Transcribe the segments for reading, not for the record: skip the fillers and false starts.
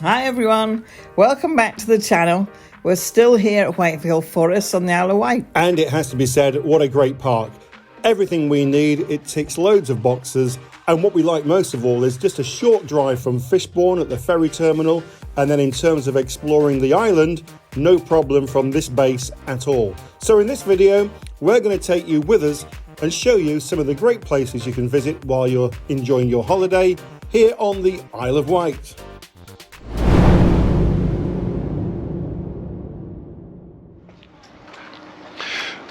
Hi everyone, welcome back to the channel. We're still here at Whitefield Forest on the Isle of Wight. And it has to be said, what a great park. Everything we need, it ticks loads of boxes, and what we like most of all is just a short drive from Fishbourne at the ferry terminal, and then in terms of exploring the island, no problem from this base at all. So in this video, we're going to take you with us and show you some of the great places you can visit while you're enjoying your holiday here on the Isle of Wight.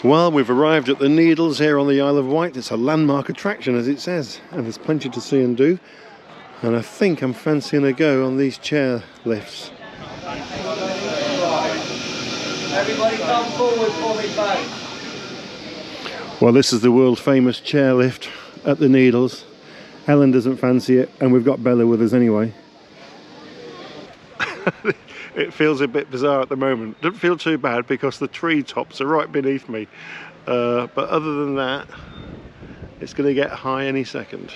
Well, we've arrived at the Needles here on the Isle of Wight. It's a landmark attraction, as it says, and there's plenty to see and do. And I think I'm fancying a go on these chair lifts. Everybody come forward for me, folks. Well, this is the world famous chair lift at the Needles. Helen doesn't fancy it, and we've got Bella with us anyway. It feels a bit bizarre at the moment. Doesn't feel too bad because the tree tops are right beneath me. But other than that, it's going to get high any second.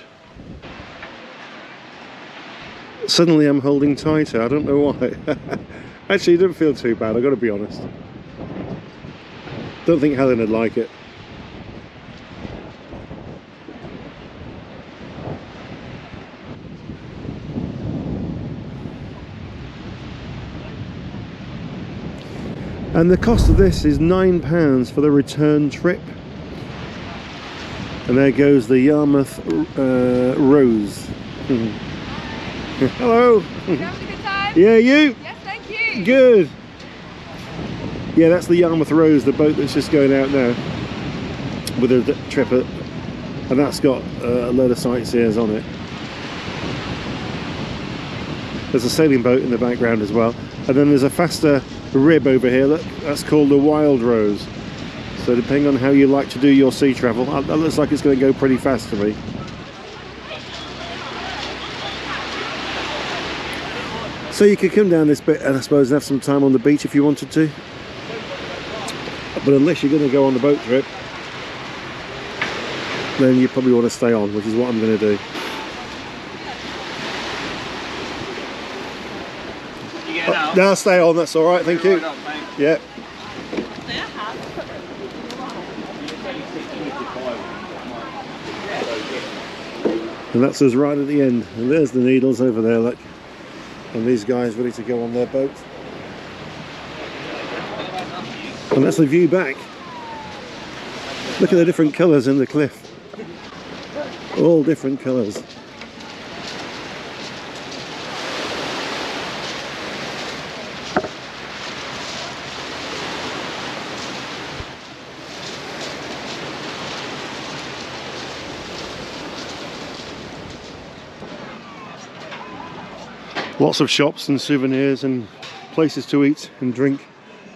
Suddenly I'm holding tighter, I don't know why. Actually, it doesn't feel too bad, I've got to be honest. Don't think Helen would like it. And the cost of this is £9 for the return trip. And there goes the Yarmouth Rose. Hello. You having a good time? Yeah, you? Yes, thank you. Good. Yeah, that's the Yarmouth Rose, the boat that's just going out now with a tripper, and that's got a load of sightseers on it. There's a sailing boat in the background as well, and then there's a faster rib over here. Look, that's called the Wild Rose. So depending on how you like to do your sea travel, that looks like it's going to go pretty fast to me. So you could come down this bit and I suppose have some time on the beach if you wanted to, but unless you're going to go on the boat trip, then you probably want to stay on, which is what I'm going to do. No, stay on, that's all right, thank you. Yeah. And that's us right at the end. And there's the Needles over there, look. And these guys ready to go on their boat. And that's the view back. Look at the different colours in the cliff. All different colours. Lots of shops and souvenirs and places to eat and drink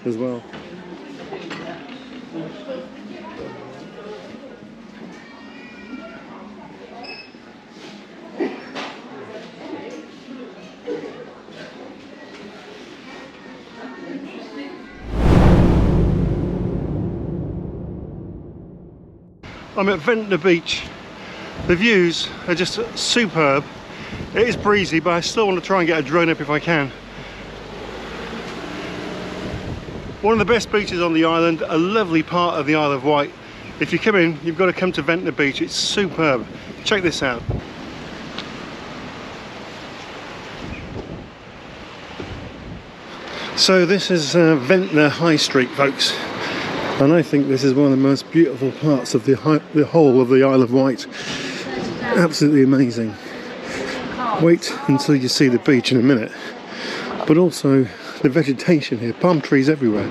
as well. I'm at Ventnor Beach. The views are just superb. It is breezy, but I still want to try and get a drone up if I can. One of the best beaches on the island, a lovely part of the Isle of Wight. If you come in, you've got to come to Ventnor Beach. It's superb. Check this out. So this is Ventnor High Street, folks. And I think this is one of the most beautiful parts of the whole of the Isle of Wight. Absolutely amazing. Wait until you see the beach in a minute, but also the vegetation here, palm trees everywhere.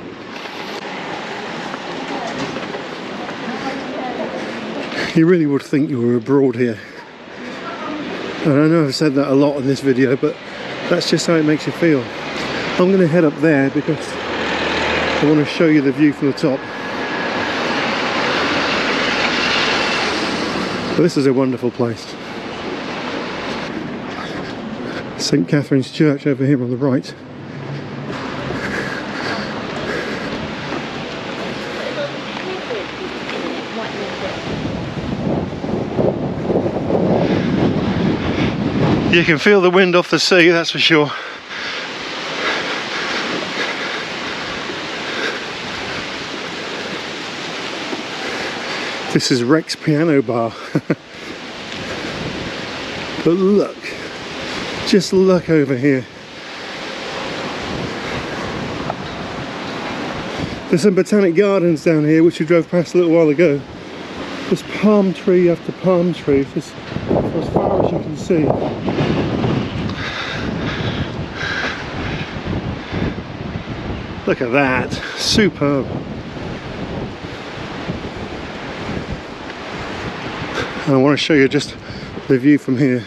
You really would think you were abroad here. And I know I've said that a lot in this video, but that's just how it makes you feel. I'm going to head up there because I want to show you the view from the top. But this is a wonderful place. St. Catherine's Church over here on the right. You can feel the wind off the sea, that's for sure. This is Rex Piano Bar. But look, just look over here. There's some botanic gardens down here which we drove past a little while ago. There's palm tree after palm tree, just for as far as you can see. Look at that, superb. And I want to show you just the view from here.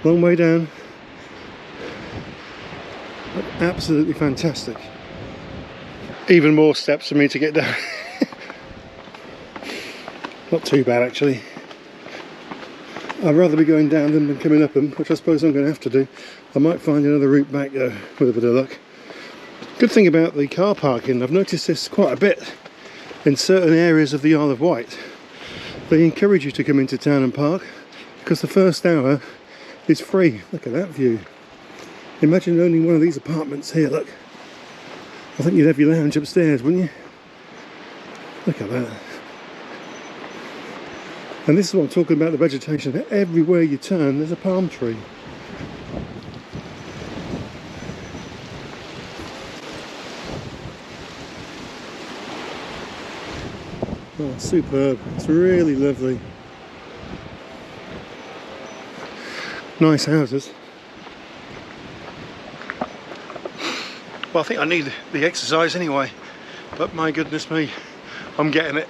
Long way down, but absolutely fantastic. Even more steps for me to get down. Not too bad actually. I'd rather be going down than coming up them, which I suppose I'm going to have to do. I might find another route back though, with a bit of luck. Good thing about the car parking, I've noticed this quite a bit in certain areas of the Isle of Wight. They encourage you to come into town and park, because the first hour is free. Look at that view. Imagine owning one of these apartments here, look. I think you'd have your lounge upstairs, wouldn't you? Look at that. And this is what I'm talking about, the vegetation. Everywhere you turn, there's a palm tree. Oh, superb. It's really lovely. Nice houses. Well, I think I need the exercise anyway, but my goodness me, I'm getting it.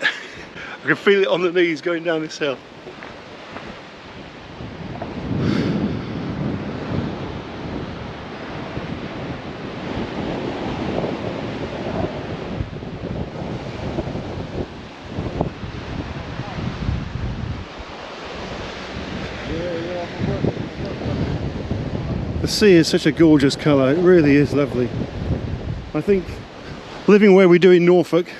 I can feel it on the knees going down this hill. The sea is such a gorgeous colour, it really is lovely. I think living where we do in Norfolk,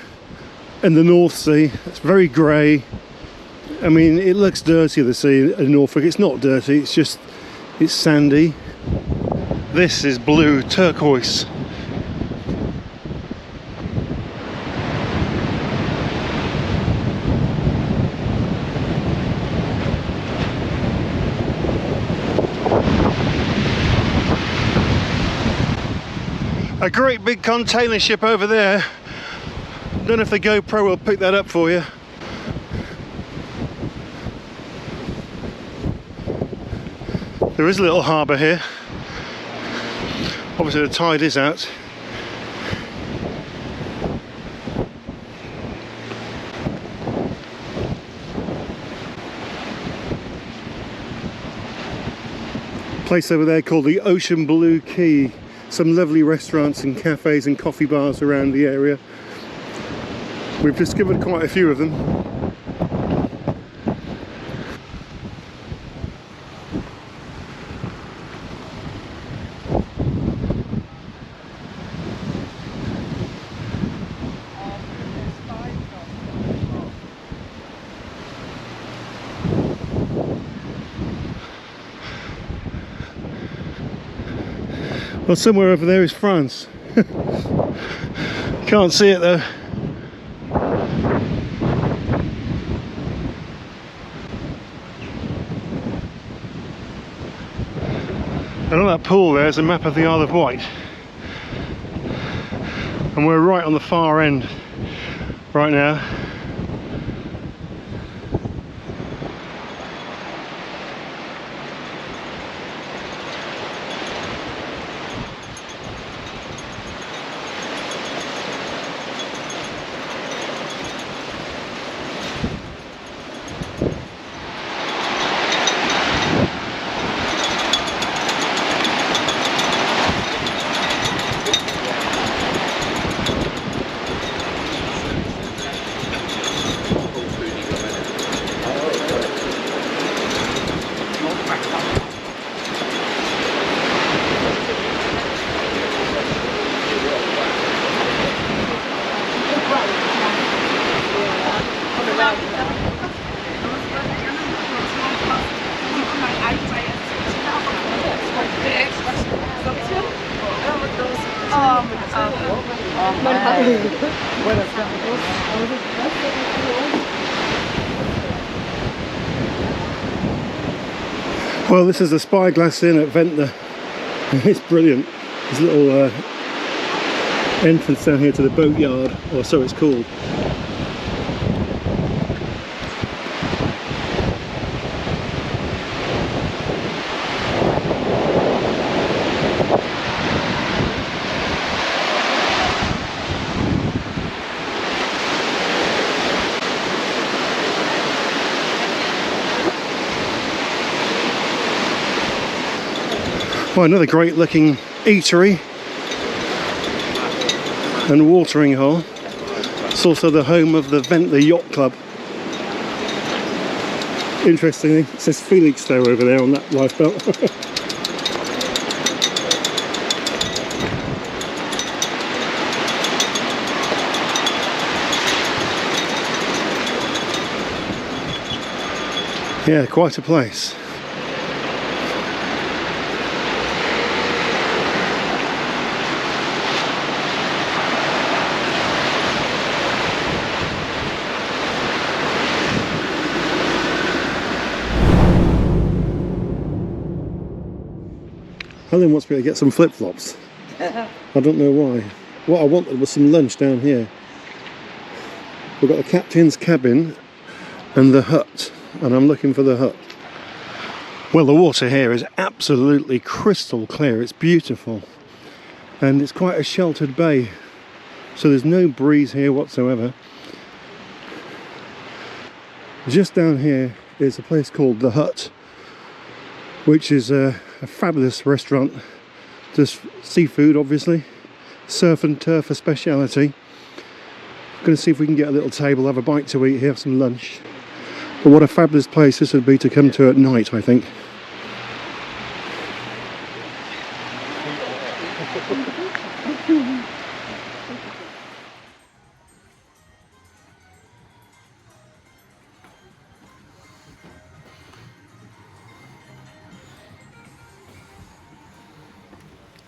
in the North Sea, it's very grey. I mean, it looks dirty, the sea in Norfolk. It's not dirty, it's sandy. This is blue, turquoise. A great big container ship over there. Don't know if the GoPro will pick that up for you. There is a little harbour here. Obviously the tide is out. Place over there called the Ocean Blue Quay. Some lovely restaurants and cafes and coffee bars around the area. We've discovered quite a few of them. Well, somewhere over there is France. Can't see it though. And on that pool there is a map of the Isle of Wight. And we're right on the far end right now. Well, this is the Spyglass Inn at Ventnor. It's brilliant. There's a little entrance down here to the boatyard, or so it's called. Well, another great looking eatery and watering hole. It's also the home of the Ventnor Yacht Club. Interestingly, it says Felix there over there on that lifebelt. Yeah, quite a place. Helen wants me to get some flip-flops. I don't know why. What I wanted was some lunch down here. We've got the captain's cabin and the hut, and I'm looking for the hut. Well, the water here is absolutely crystal clear. It's beautiful, and it's quite a sheltered bay, so there's no breeze here whatsoever. Just down here is a place called the Hut, which is a fabulous restaurant. Just seafood, obviously, surf and turf a speciality. Going to see if we can get a little table, have a bite to eat here, have some lunch. But what a fabulous place this would be to come to at night, I think.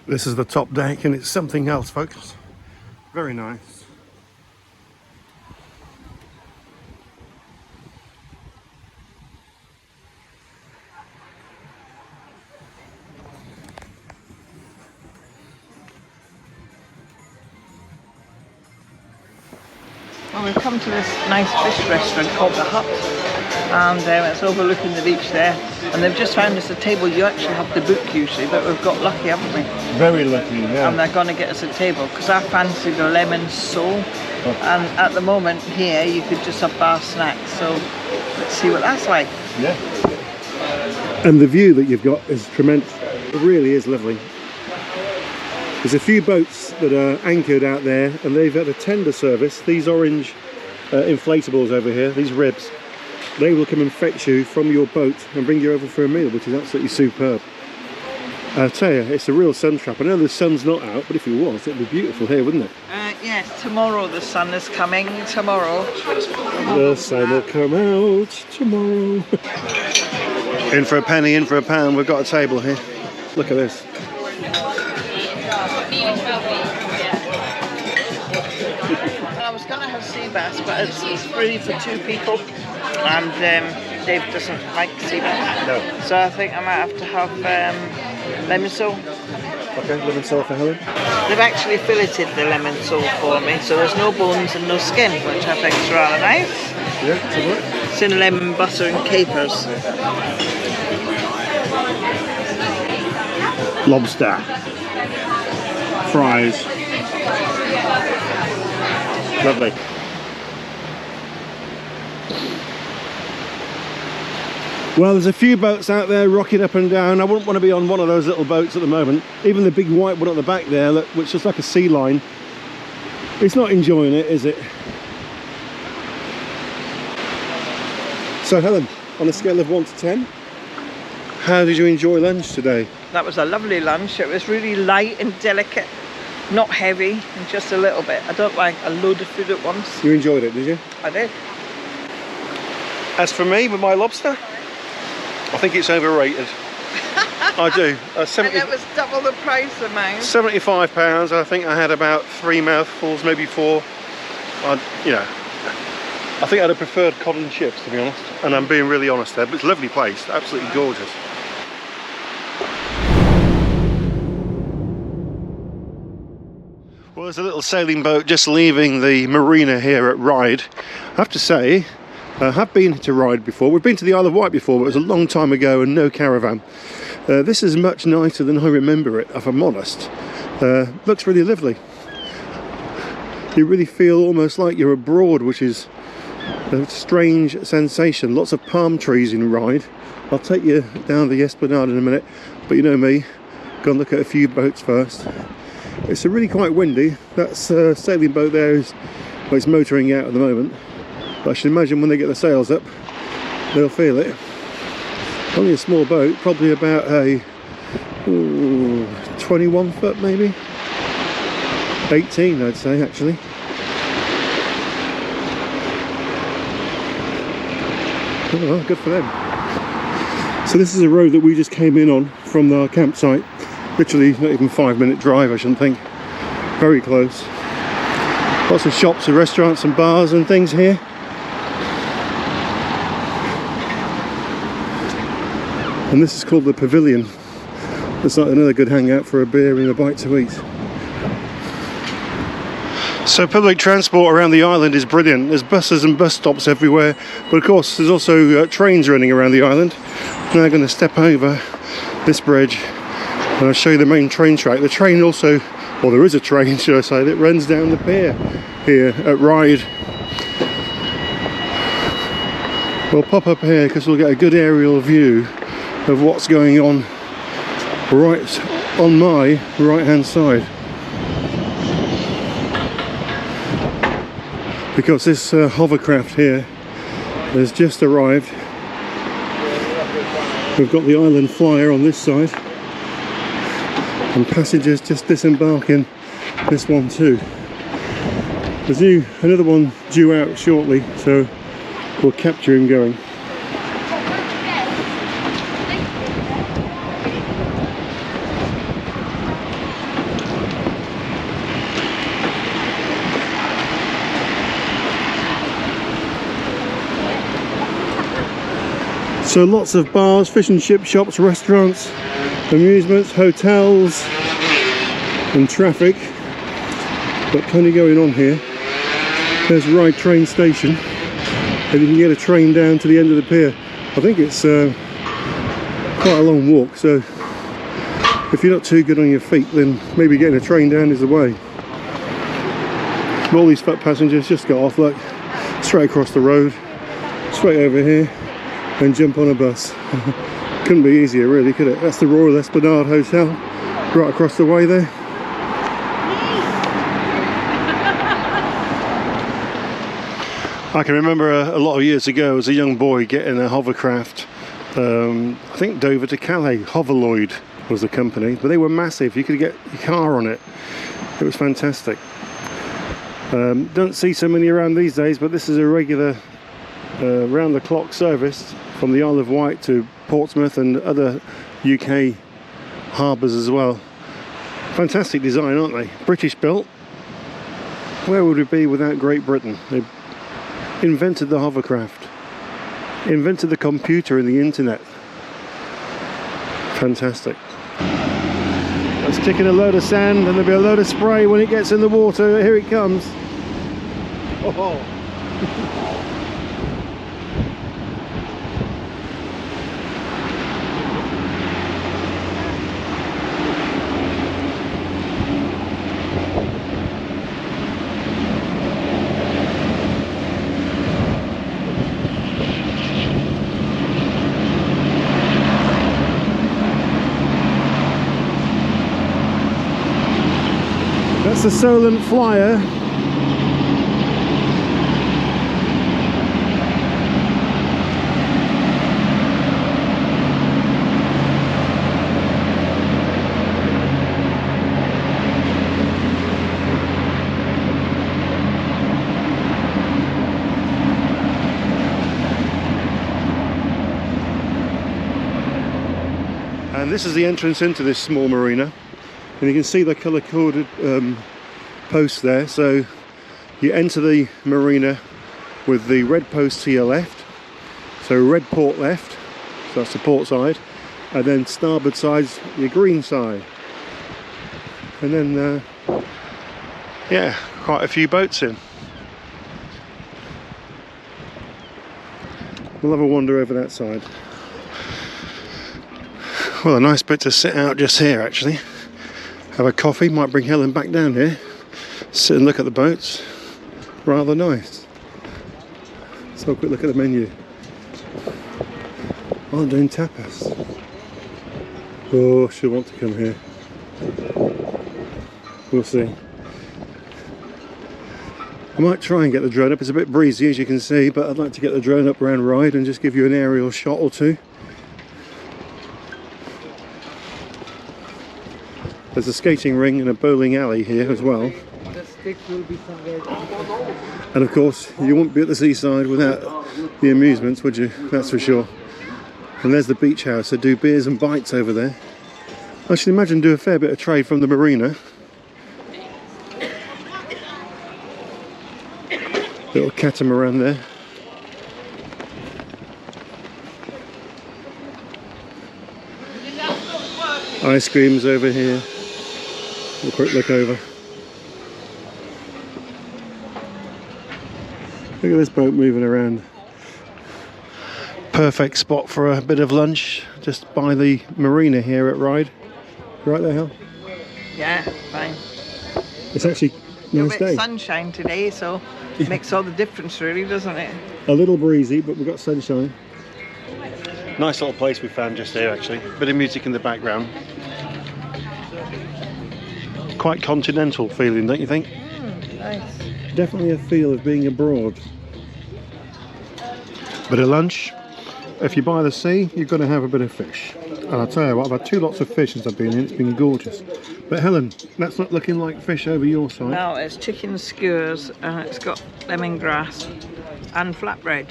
This is the top deck, and it's something else, folks. Very nice. Well, we've come to this nice fish restaurant called the Hut, and it's overlooking the beach there, and they've just found us a table. You actually have to book usually, but we've got lucky, haven't we? Very lucky, yeah. And they're going to get us a table because I fancied a lemon sole, and at the moment here you could just have bar snacks, so let's see what that's like. Yeah. And the view that you've got is tremendous. It really is lovely. There's a few boats that are anchored out there, and they've had a tender service. These orange inflatables over here, these ribs, they will come and fetch you from your boat and bring you over for a meal, which is absolutely superb. I'll tell you, it's a real sun trap. I know the sun's not out, but if it was, it'd be beautiful here, wouldn't it? Yes, tomorrow the sun is coming, tomorrow. The sun will come out tomorrow. In for a penny, in for a pound, we've got a table here. Look at this. I was going to have sea bass, but it's free for 2 people, and Dave doesn't like sea bass. No. So I think I might have to have lemon sole. Okay, lemon sole for Helen. They've actually filleted the lemon sole for me, so there's no bones and no skin, which I think is rather nice. Yeah, it's all right. It's in lemon, butter and capers. Lobster. Fries. Lovely. Well, there's a few boats out there rocking up and down. I wouldn't want to be on one of those little boats at the moment. Even the big white one at the back there, look, which is like a sea line. It's not enjoying it, is it? So Helen, on a scale of 1 to 10, how did you enjoy lunch today? That was a lovely lunch. It was really light and delicate, not heavy, and just a little bit. I don't like a load of food at once. You enjoyed it, did you? I did. As for me, with my lobster, I think it's overrated. I do. And it was double the price of mine. £75. I think I had about 3 mouthfuls, maybe 4. I think I'd have preferred cod and chips, to be honest. And I'm being really honest there, but it's a lovely place, absolutely gorgeous. Well, there's a little sailing boat just leaving the marina here at Ryde. I have to say, I have been to Ryde before. We've been to the Isle of Wight before, but it was a long time ago and no caravan. This is much nicer than I remember it, if I'm honest. Looks really lovely. You really feel almost like you're abroad, which is a strange sensation. Lots of palm trees in Ryde. I'll take you down the Esplanade in a minute, but you know me, go and look at a few boats first. It's really quite windy. That sailing boat there is, well, it's motoring out at the moment, but I should imagine when they get the sails up they'll feel it. Only a small boat, probably about a 21 foot maybe, 18 I'd say actually. Oh, well, good for them. So this is a road that we just came in on from our campsite. Literally not even 5-minute drive, I shouldn't think. Very close. Lots of shops and restaurants and bars and things here. And this is called the Pavilion. It's like another good hangout for a beer and a bite to eat. So public transport around the island is brilliant. There's buses and bus stops everywhere, but of course there's also trains running around the island. Now I'm going to step over this bridge and I'll show you the main train track. The train also, or there is a train should I say, that runs down the pier here at Ryde. We'll pop up here because we'll get a good aerial view of what's going on right on my right hand side. Because this hovercraft here has just arrived. We've got the island flyer on this side and passengers just disembarking this one too. There's another one due out shortly, so we'll capture him going. So lots of bars, fish and chip shops, restaurants, amusements, hotels and traffic, but plenty going on here. There's Ryde train station and you can get a train down to the end of the pier. I think it's quite a long walk, so if you're not too good on your feet then maybe getting a train down is the way. All these fat passengers just got off, look, straight across the road, straight over here and jump on a bus. Couldn't be easier really, could it? That's the Royal Esplanade Hotel right across the way there. I can remember a lot of years ago as a young boy getting a hovercraft, I think Dover to Calais. Hoverloid was the company, but they were massive. You could get your car on it. It was fantastic. Don't see so many around these days, but this is a regular round the clock service from the Isle of Wight to Portsmouth and other UK harbours as well. Fantastic design, aren't they? British built. Where would we be without Great Britain? They invented the hovercraft, invented the computer and the internet. Fantastic. That's kicking a load of sand and there'll be a load of spray when it gets in the water. Here it comes. Oh. That's the Solent Flyer. And this is the entrance into this small marina. And you can see the colour-coded posts there. So you enter the marina with the red post to your left, so red port left, so that's the port side, and then starboard side's your green side. And then Yeah, quite a few boats in. We'll have a wander over that side. Well, a nice bit to sit out just here actually. Have a coffee, might bring Helen back down here. Sit and look at the boats. Rather nice. Let's have a quick look at the menu. Oh, I'm doing tapas. Oh, she'll want to come here. We'll see. I might try and get the drone up. It's a bit breezy as you can see, but I'd like to get the drone up around Ryde and just give you an aerial shot or two. There's a skating ring and a bowling alley here as well. And of course, you wouldn't be at the seaside without the amusements, would you? That's for sure. And there's the beach house. They do beers and bites over there. I should imagine do a fair bit of trade from the marina. Little catamaran there. Ice creams over here. A quick look over. Look at this boat moving around. Perfect spot for a bit of lunch just by the marina here at Ryde. Right there, Hel? Yeah, fine. It's actually a nice day. Sunshine today, so it makes all the difference really, doesn't it? A little breezy, but we've got sunshine. Nice little place we found just here actually. Bit of music in the background. Quite continental feeling, don't you think? Nice. Definitely a feel of being abroad. Bit of lunch. If you're by the sea, you've got to have a bit of fish. And I'll tell you what, I've had 2 lots of fish since I've been in. It's been gorgeous. But Helen, that's not looking like fish over your side. No, it's chicken skewers and it's got lemongrass and flatbread.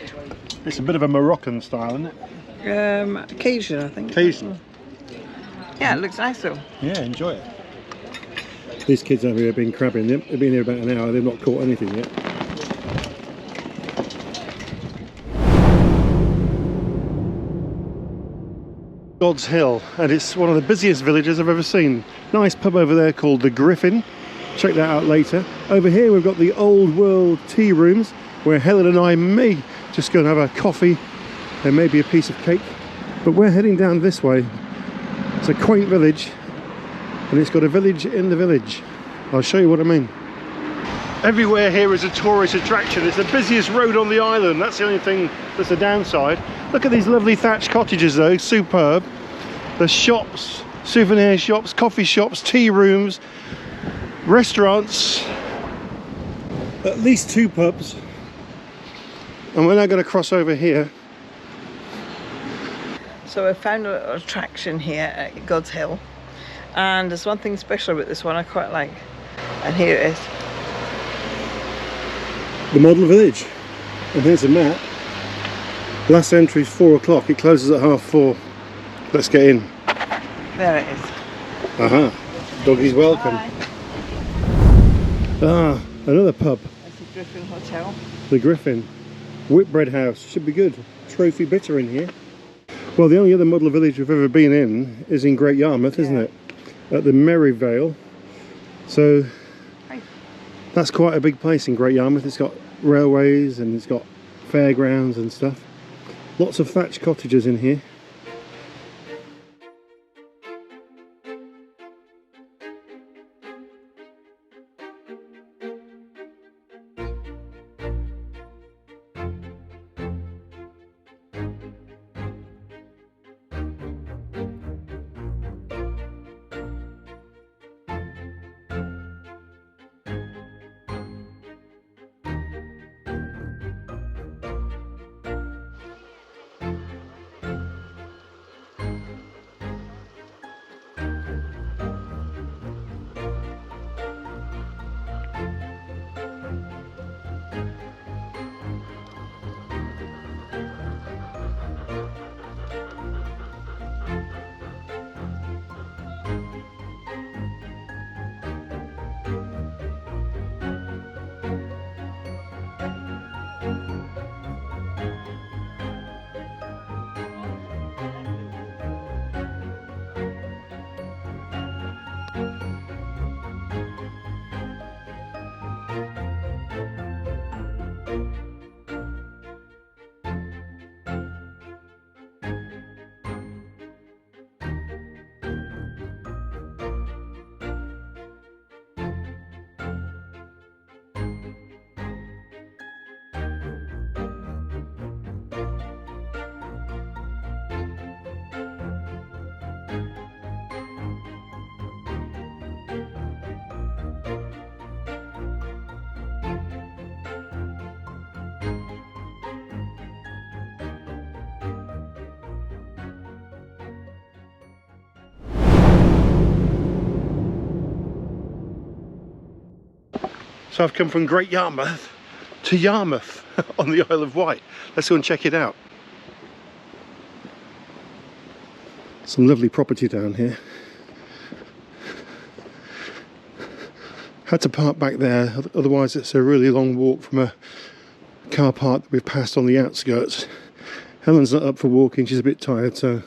It's a bit of a Moroccan style, isn't it? Cajun, I think. Cajun. Yeah, it looks nice though. Yeah, enjoy it. These kids over here have been crabbing. They've been here about an hour. They've not caught anything yet. God's Hill, and it's one of the busiest villages I've ever seen. Nice pub over there called the Griffin. Check that out later. Over here we've got the Old World tea rooms where Helen and I may just go and have a coffee and maybe a piece of cake. But we're heading down this way. It's a quaint village and it's got a village in the village. I'll show you what I mean. Everywhere here is a tourist attraction. It's the busiest road on the island. That's the only thing that's a downside. Look at these lovely thatched cottages though, superb. There's shops, souvenir shops, coffee shops, tea rooms, restaurants, at least 2 pubs. And we're now going to cross over here. So I found a little attraction here at God's Hill. And there's one thing special about this one I quite like. And here it is. The model village. And here's a map. Last entry is 4 o'clock. It closes at 3:30. Let's get in. There it is. Aha. Doggies welcome. Bye. Ah, another pub. That's the Griffin Hotel. The Griffin. Whitbread House. Should be good. Trophy bitter in here. Well, the only other model village we've ever been in is in Great Yarmouth, isn't it? At the Merivale. So that's quite a big place in Great Yarmouth. It's got railways and it's got fairgrounds and stuff. Lots of thatched cottages in here. So I've come from Great Yarmouth to Yarmouth on the Isle of Wight. Let's go and check it out. Some lovely property down here. Had to park back there, otherwise it's a really long walk from a car park that we've passed on the outskirts. Helen's not up for walking, she's a bit tired, so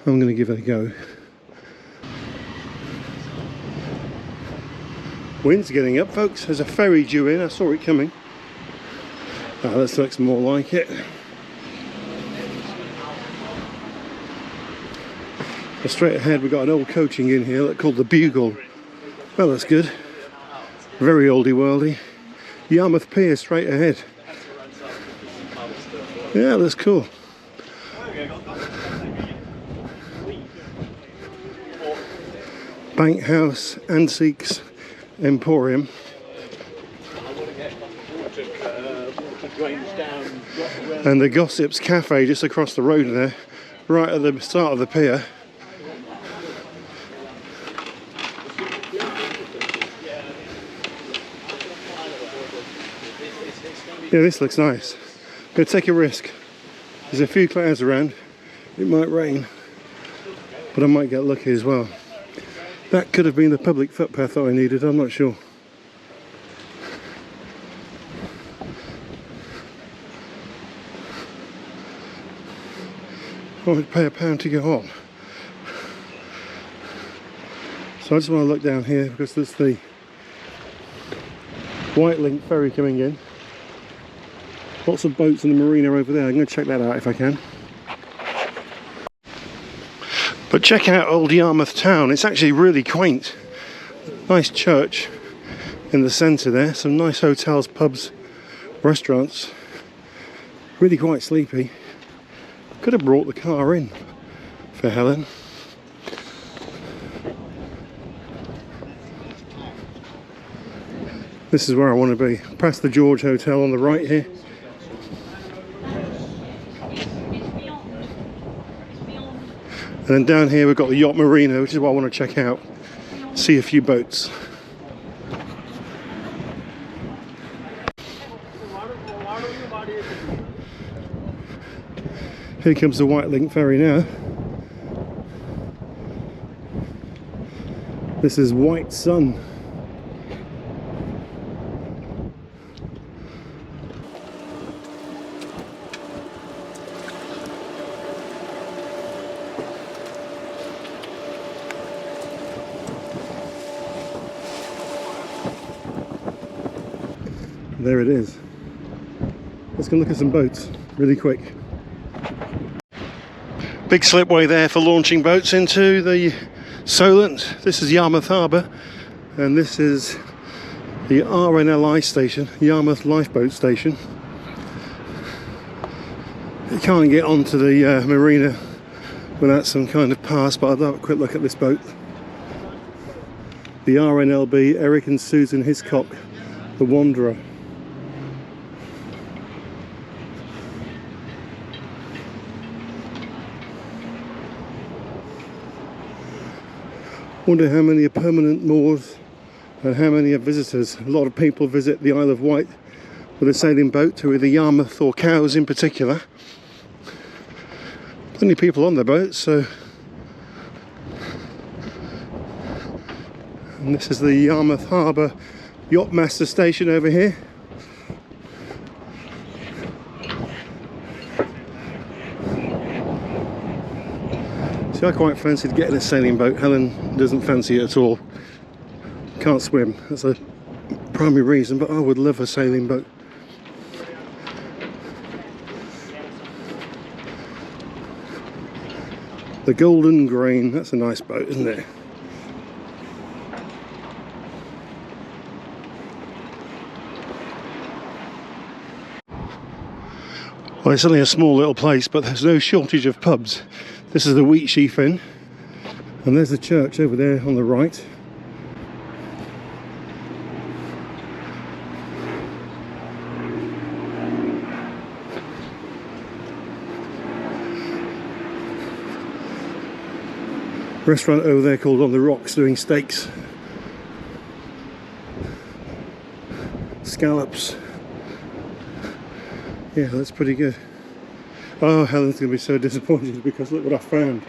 I'm going to give it a go. Wind's getting up, folks. There's a ferry due in, I saw it coming. Ah, this looks more like it. So straight ahead we've got an old coaching inn here called the Bugle. Well, that's good. Very oldie worldy. Yarmouth Pier straight ahead. Yeah, that's cool. Bank House Antiques Emporium. And the Gossips Cafe just across the road there, right at the start of the pier. Yeah, this looks nice. I'm going to take a risk. There's a few clouds around. It might rain, but I might get lucky as well. That could have been the public footpath that I needed, I'm not sure. I would pay £1 to go on. So I just want to look down here because there's the Whitefield ferry coming in. Lots of boats in the marina over there. I'm going to check that out if I can. But check out old Yarmouth town. It's actually really quaint. Nice church in the centre there. Some nice hotels, pubs, restaurants. Really quite sleepy. Could have brought the car in for Helen. This is where I want to be. Past the George Hotel on the right here. And then down here we've got the Yacht Marina, which is what I want to check out. See a few boats. Here comes the Whitefield ferry now. This is White Sun. There it is. Let's go look at some boats really quick. Big slipway there for launching boats into the Solent. This is Yarmouth Harbour, and this is the RNLI station, Yarmouth Lifeboat Station. You can't get onto the marina without some kind of pass, but I'll have a quick look at this boat. The RNLB, Eric and Susan Hiscock, the Wanderer. Wonder how many are permanent moors and how many are visitors. A lot of people visit the Isle of Wight with a sailing boat to either Yarmouth or Cowes in particular. Plenty of people on their boats, so. And this is the Yarmouth Harbour Yachtmaster station over here. I quite fancied getting a sailing boat. Helen doesn't fancy it at all. Can't swim, that's a primary reason, but I would love a sailing boat. The Golden Grain, that's a nice boat, isn't it? Well, it's only a small little place, but there's no shortage of pubs. This is the Wheatsheaf Inn, and there's the church over there on the right. Restaurant over there called On the Rocks, doing steaks. scallops. Yeah, that's pretty good. Oh, Helen's going to be so disappointed because look what I found.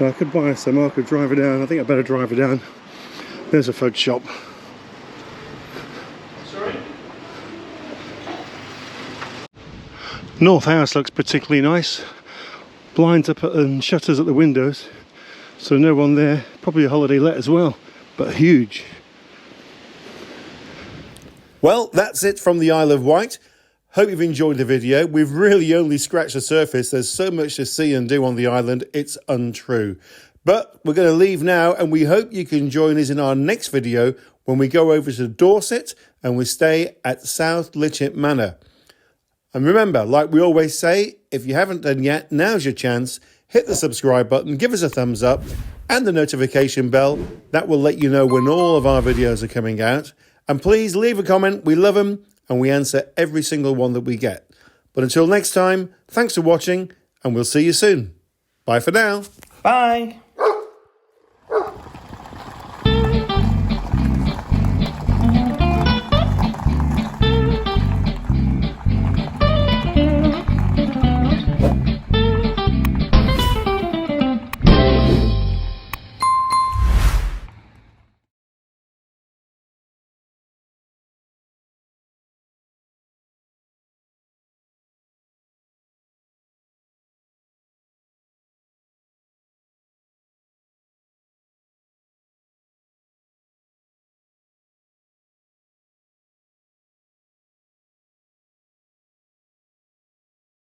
I could buy some, I could drive her down. I think I better drive her down. There's a food shop. Sorry? North house looks particularly nice. Blinds up and shutters at the windows. So no one there. Probably a holiday let as well, but huge. Well, that's it from the Isle of Wight. Hope you've enjoyed the video. We've really only scratched the surface. There's so much to see and do on the island, it's untrue. But we're going to leave now, and we hope you can join us in our next video when we go over to Dorset and we stay at South Litchett Manor. And remember, like we always say, if you haven't done yet, now's your chance. Hit the subscribe button, give us a thumbs up, and the notification bell. That will let you know when all of our videos are coming out. And please leave a comment. We love them. And we answer every single one that we get. But until next time, thanks for watching, and we'll see you soon. Bye for now. Bye.